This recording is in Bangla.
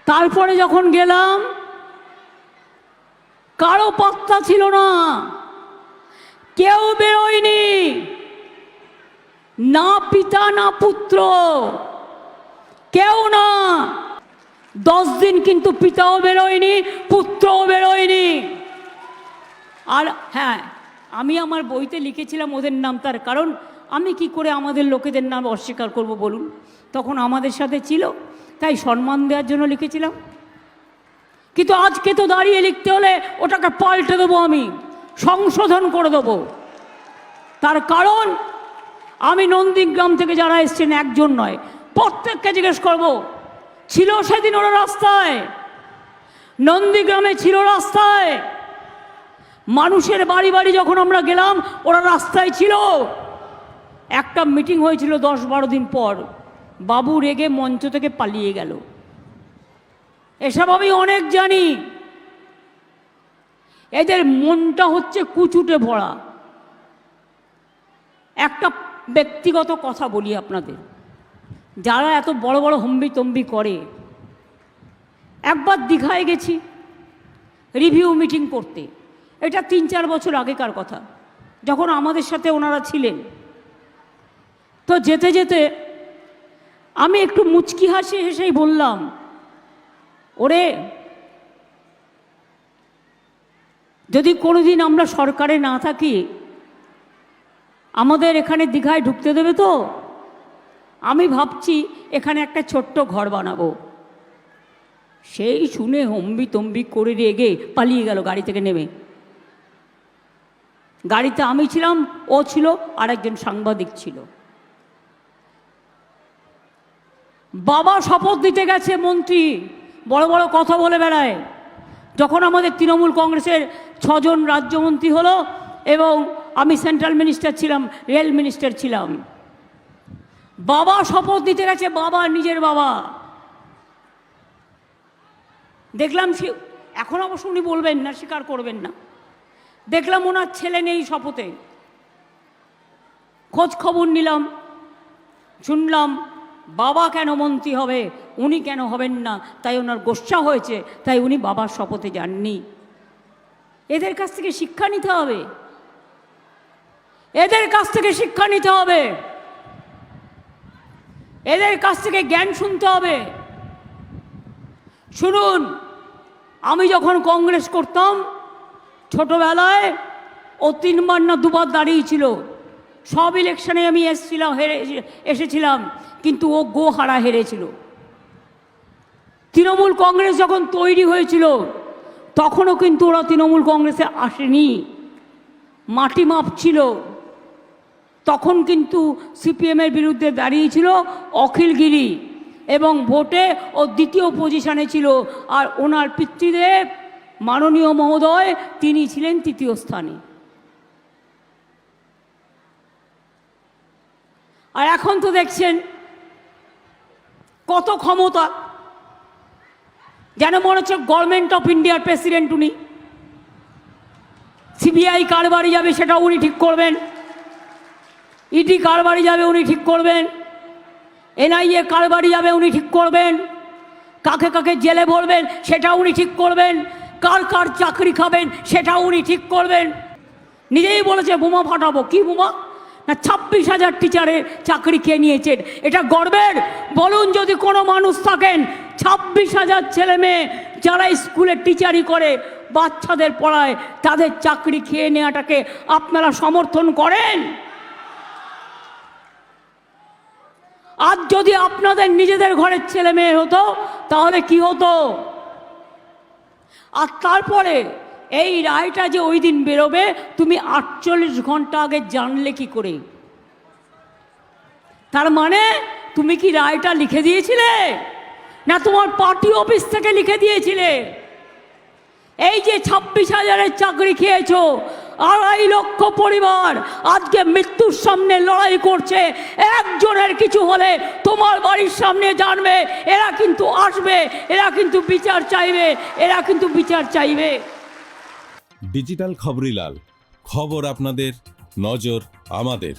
তারপরে যখন গেলাম কারো পাত্তা ছিল না, কেউ বেরোয়নি, না পিতা না পুত্র, কেউ না। 10 দিন কিন্তু পিতাও বেরোয়নি, পুত্রও বেরোয়নি। আর হ্যাঁ, আমি আমার বইতে লিখেছিলাম ওদের নাম, তার কারণ আমি কি করে আমাদের লোকেদের নাম অস্বীকার করব বলুন? তখন আমাদের সাথে ছিল, তাই সম্মান দেওয়ার জন্য লিখেছিলাম। কিন্তু আজকে তো দাঁড়িয়ে লিখতে হলে ওটাকে পাল্টে দেবো, আমি সংশোধন করে দেবো। তার কারণ আমি নন্দীগ্রাম থেকে যারা এসছেন একজন নয়, প্রত্যেককে জিজ্ঞেস করবো, ছিল সেদিন ওরা রাস্তায়? নন্দীগ্রামে ছিল রাস্তায়? মানুষের বাড়ি বাড়ি যখন আমরা গেলাম ওরা রাস্তায় ছিল। একটা মিটিং হয়েছিল 10-12 দিন পর, বাবু রেগে মঞ্চ থেকে পালিয়ে গেল। এসব আমি অনেক জানি। এদের মনটা হচ্ছে কুচুটে ভরা। একটা ব্যক্তিগত কথা বলি আপনাদের, যারা এত বড় বড় হম্বিতম্বি করে। একবার দীঘায় গেছি রিভিউ মিটিং করতে, এটা 3-4 বছর আগেকার কথা, যখন আমাদের সাথে ওনারা ছিলেন। তো যেতে যেতে আমি একটু মুচকি হেসেই বললাম, ওরে, যদি কোনোদিন আমরা সরকারে না থাকি আমাদের এখানে দীঘায় ঢুকতে দেবে তো? আমি ভাবছি এখানে একটা ছোট্ট ঘর বানাবো। সেই শুনে হম্বিতম্বি করে রেগে পালিয়ে গেল গাড়ি থেকে নেমে। গাড়িতে আমি ছিলাম, ও ছিল, আর একজন সাংবাদিক ছিল। বাবা শপথ দিতে গেছে মন্ত্রী, বড় বড় কথা বলে বেড়ায়। যখন আমাদের তৃণমূল কংগ্রেসের 6 জন রাজ্যমন্ত্রী হলো এবং আমি সেন্ট্রাল মিনিস্টার ছিলাম, রেল মিনিস্টার ছিলাম, বাবা শপথ দিতে গেছে, বাবা, নিজের বাবা। দেখলাম এখন অবশ্য উনি বলবেন না, স্বীকার করবেন না, দেখলাম ওনার ছেলে নেই শপথে। খোঁজ খবর নিলাম, শুনলাম বাবা কেন মন্ত্রী হবে, উনি কেন হবেন না, তাই ওনার গোস্বা হয়েছে, তাই উনি বাবার শপথে যাননি। এদের কাছ থেকে শিক্ষা নিতে হবে, এদের কাছ থেকে শিক্ষা নিতে হবে, এদের কাছ থেকে জ্ঞান শুনতে হবে। শুনুন, আমি যখন কংগ্রেস করতাম ছোটবেলায়, ও 3বার না 2বার দাঁড়িয়েছিল। সব ইলেকশনে আমি এসেছিলাম, কিন্তু ও গোহারা হেরেছিল। তৃণমূল কংগ্রেস যখন তৈরি হয়েছিল তখনও কিন্তু ওরা তৃণমূল কংগ্রেসে আসেনি, মাটি মাপছিল। তখন কিন্তু সিপিএমের বিরুদ্ধে দাঁড়িয়েছিল অখিলগিরি, এবং ভোটে ও 2য় পজিশনে ছিল। আর ওনার পিতৃদেব মাননীয় মহোদয়, তিনি ছিলেন 3য় স্থানে। আর এখন তো দেখছেন কত ক্ষমতা, যেন মনে হচ্ছে গভর্নমেন্ট অফ ইন্ডিয়ার প্রেসিডেন্ট উনি। সিবিআই কার বাড়ি যাবে সেটা উনি ঠিক করবেন, ইডি কার বাড়ি যাবে উনি ঠিক করবেন, এনআইএ কার বাড়ি যাবে উনি ঠিক করবেন, কাকে কাকে জেলে ভরবেন সেটা উনি ঠিক করবেন, কার কার চাকরি খাবেন সেটা উনি ঠিক করবেন। নিজেই বলেছে বোমা ফাটাবো। কি বোমা? না, 26,000 টিচারের চাকরি খেয়ে নিয়েছেন। এটা গর্বের? বলুন যদি কোনো মানুষ থাকেন, 26,000 ছেলে মেয়ে যারা স্কুলে টিচারি করে, বাচ্চাদের পড়ায়, তাদের চাকরি খেয়ে নেওয়াটাকে আপনারা সমর্থন করেন? আজ যদি আপনাদের নিজেদের ঘরের ছেলে মেয়ে হতো তাহলে কি হতো? আর তারপরে এই রায়টা যে ওই দিন বেরোবে, তুমি 48 ঘন্টা আগে জানলে কি করে? তার মানে তুমি কি রায়টা লিখে দিয়েছিলে, না তোমার পার্টি অফিস থেকে লিখে দিয়েছিলে? এই যে 26,000-এর চাকরি খেয়েছো, 2.5 লক্ষ পরিবার আজকে মৃত্যুর সামনে লড়াই করছে। একজনের কিছু হলে তোমার বাড়ির সামনে জানবে, এরা কিন্তু আসবে, এরা কিন্তু বিচার চাইবে, এরা কিন্তু বিচার চাইবে। ডিজিটাল খবরিলাল, খবর আপনাদের, নজর আমাদের।